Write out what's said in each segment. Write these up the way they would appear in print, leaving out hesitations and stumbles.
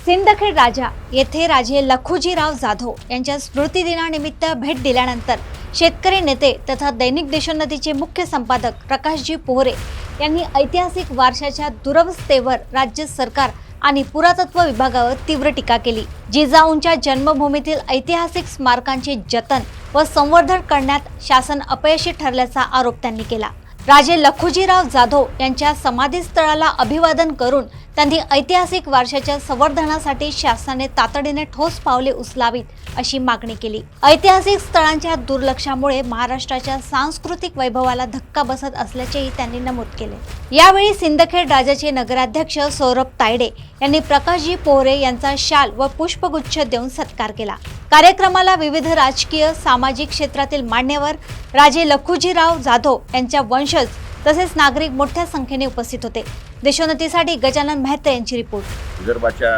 सिंदखेड राजा येथे राजे लखुजीराव जाधव यांच्या स्मृतिदिनानिमित्त भेट दिल्यानंतर शेतकरी नेते तथा दैनिक देशोन्नतीचे मुख्य संपादक प्रकाशजी पोहरे यांनी ऐतिहासिक वारशाच्या दुरवस्थेवर राज्य सरकार आणि पुरातत्व विभागावर तीव्र टीका केली। जिजाऊंच्या जन्मभूमीतील ऐतिहासिक स्मारकांचे जतन व संवर्धन करण्यात शासन अपयशी ठरल्याचा आरोप त्यांनी केला। राजे लखुजीराव जाधव यांच्या समाधीस्थळाला अभिवादन करून त्यांनी ऐतिहासिक वारशाच्या संवर्धनासाठी शासनाने तातडीने ठोस पावले उचलावीत अशी मागणी केली। ऐतिहासिक स्थळांच्या दुर्लक्षामुळे महाराष्ट्राच्या सांस्कृतिक वैभवाला धक्का बसत असल्याचेही त्यांनी नमूद केले। यावेळी सिंदखेड राजाचे नगराध्यक्ष सौरभ तायडे यांनी प्रकाशजी पोहरे यांचा शाल व पुष्पगुच्छ देऊन सत्कार केला। कार्यक्रमाला विविध राजकीय सामाजिक क्षेत्रातील मान्यवर, राजे लखुजीराव जाधव यांच्या वंशज तसेच नागरिक मोठ्या संख्येने उपस्थित होते। देशोन्नतीसाठी गजानन मेहता यांची रिपोर्ट। विदर्भाच्या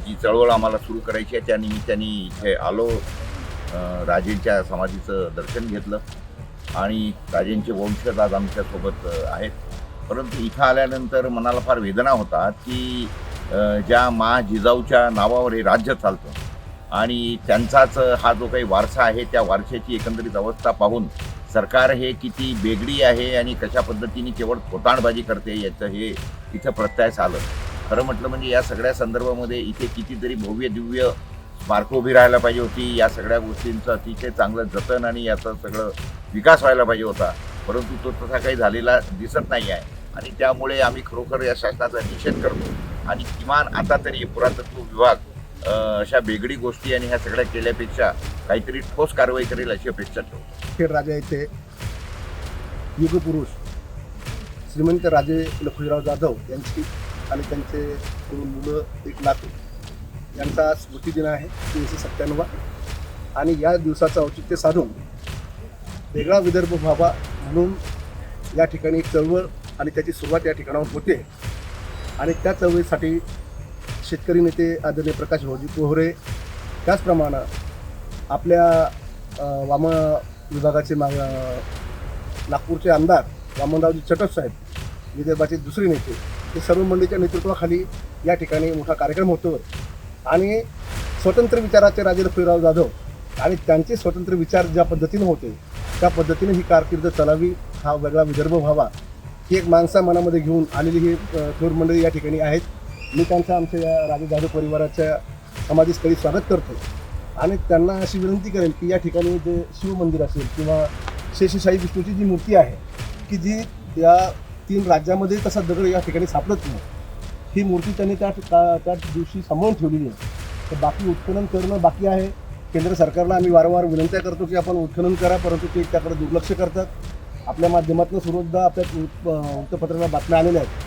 जी चळवळ आम्हाला सुरू करायची आहे त्या निमित्ताने इथे आलो, राजेंच्या समाधीचं दर्शन घेतलं आणि राजेंचे वंशज आज आमच्यासोबत आहेत। परंतु इथं आल्यानंतर मनाला फार वेदना होतात की ज्या मा जिजाऊच्या नावावर हे राज्य चालतं आणि त्यांचाच हा जो काही वारसा आहे त्या वारशाची एकंदरीत अवस्था पाहून सरकार हे किती बेगडी आहे आणि कशा पद्धतीने केवळ खोटांडबाजी करते याचं हे इथं प्रत्ययास आलं। खरं म्हटलं म्हणजे या सगळ्या संदर्भामध्ये इथे कितीतरी भव्य दिव्य स्मारकं उभी राहायला पाहिजे होती। या सगळ्या गोष्टींचं अतिशय चांगलं जतन आणि याचं सगळं विकास व्हायला पाहिजे होता, परंतु तो तसा काही झालेला दिसत नाही आहे आणि त्यामुळे आम्ही खरोखर या शासनाचा निषेध करतो आणि किमान आता तरी पुरातत्व विभाग अशा बेगडी गोष्टी आणि ह्या सगळ्या केल्यापेक्षा काहीतरी ठोस कारवाई करेल अशी अपेक्षा ठेवतो। खेड राजा येथे युगपुरुष श्रीमंत राजे लखुजीराव जाधव यांची आणि त्यांचे दोन मुलं एक नातू यांचा स्मृतिदिन आहे 397 आणि या दिवसाचं औचित्य साधून वेगळा विदर्भ व्हावा म्हणून या ठिकाणी एक चळवळ आणि त्याची सुरुवात या ठिकाणावर होते आणि त्या चळवळीसाठी शेतकरी नेते आदरणीय प्रकाश भाऊजी पोहरे, त्याचप्रमाणे आपल्या वाम विभागाचे नागपूरचे आमदार वामनरावजी चटप साहेब, विदर्भाचे दुसरे नेते, हे सर्व मंडळीच्या नेतृत्वाखाली या ठिकाणी मोठा कार्यक्रम होतो आणि स्वतंत्र विचाराचे राजे लखुजीराव जाधव आणि त्यांचे स्वतंत्र विचार ज्या पद्धतीने होते त्या पद्धतीने ही कारकीर्द चालावी, हा वेगळा विदर्भ व्हावा ही एक माणसा मनामध्ये घेऊन आलेली ही थोर मंडळी या ठिकाणी आहेत। मी त्यांचं आमच्या या राजे जाधव परिवाराच्या समाधीस्थळी स्वागत करतो आणि त्यांना अशी विनंती करेल की या ठिकाणी जे शिवमंदिर असेल किंवा शेषशाही विष्णूची जी मूर्ती आहे की जी या 3 राज्यामध्ये तसा दगड या ठिकाणी सापडत नाही, ही मूर्ती त्यांनी त्या दिवशी सांभाळून ठेवलेली आहे। तर बाकी उत्खनन करणं बाकी आहे। केंद्र सरकारला आम्ही वारंवार विनंत्या करतो की आपण उत्खनन करा, परंतु ते त्याकडे दुर्लक्ष करतात। आपल्या माध्यमातून सुरुवात आपल्या वृत्तपत्राला बातम्या आलेल्या आहेत।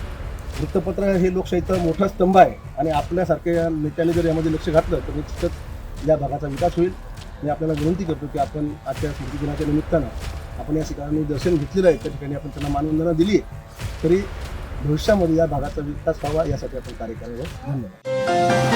वृत्तपत्र हे लोकशाहीचं मोठा स्तंभ आहे आणि आपल्यासारख्या नेत्यांनी जर यामध्ये लक्ष घातलं तर निश्चितच या भागाचा विकास होईल। मी आपल्याला विनंती करतो की आपण आजच्या स्मृतिदिनाच्या निमित्तानं आपण या ठिकाणी दर्शन घेतलेलं आहे, त्या ठिकाणी आपण त्यांना मानवंदना दिली तरी भविष्यामध्ये या भागाचा विकास व्हावा यासाठी आपण कार्य करावं। धन्यवाद।